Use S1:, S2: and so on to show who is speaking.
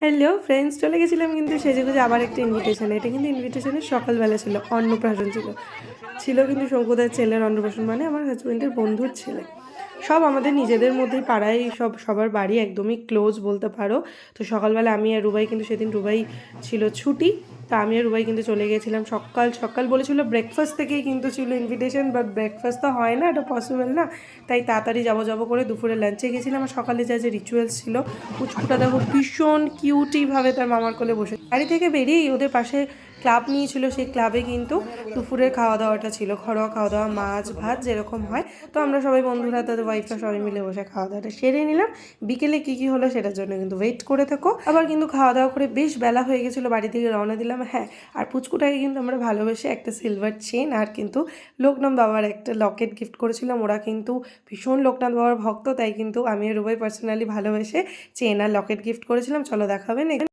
S1: Hello friends, চলে গেছিলাম কিন্তু সেজেগুজে আবার একটা ইনভিটেশনে। এটা কিন্তু ইনভিটেশনের সকালবেলা ছিল, অন্নপ্রাশন ছিল। ছিল কিন্তু শঙ্কুদার ছেলের অন্নপ্রাশন, মানে আমার হাজব্যান্ডের বন্ধুর ছেলে। সব আমাদের নিজেদের মধ্যেই, পাড়ায় সব, সবার বাড়ি একদমই ক্লোজ বলতে পারো। তো সকালবেলা আমি আর রুবাই, কিন্তু সেদিন রুবাই ছিল ছুটি, তো আমি আর রুবাই কিন্তু চলে গিয়েছিলাম সকাল সকাল। বলেছিল ব্রেকফাস্ট থেকেই কিন্তু ছিল ইনভিটেশন, বাট ব্রেকফাস্ট তো হয় না, এটা পসিবল না। তাই তাড়াতাড়ি যাবো যাবো করে দুপুরে লাঞ্চে গেছিলাম। আর সকালে যা যে রিচুয়ালস ছিল, পুচকুটা দেখো ভীষণ কিউটিভাবে তার মামার কোলে বসে বাড়ি থেকে বেরিয়েই ওদের পাশে ক্লাব নিয়েছিল, সেই ক্লাবে কিন্তু দুপুরের খাওয়া দাওয়াটা ছিল, ঘরোয়া খাওয়া দাওয়া, মাছ ভাত যেরকম হয়। তো আমরা সবাই বন্ধুরা, তাদের ওয়াইফরা সবাই মিলে বসে খাওয়া দাওয়াটা সেরে নিলাম। বিকেলে কী কী হলো সেটার জন্য কিন্তু ওয়েট করে থাকো। আবার কিন্তু খাওয়া দাওয়া করে বেশ বেলা হয়ে গেছিলো, বাড়ি থেকে রওনা দিলাম। হ্যাঁ, আর পুচকুটাকে কিন্তু আমরা ভালোবেসে একটা সিলভার চেন আর কিন্তু লোকনাথ বাবার একটা লকেট গিফট করেছিলাম। ওরা কিন্তু ভীষণ লোকনাথ বাবার ভক্ত, তাই কিন্তু আমি আর রুবাই পার্সোনালি ভালোবেসে চেন আর লকেট গিফট করেছিলাম। চলো দেখাবেন।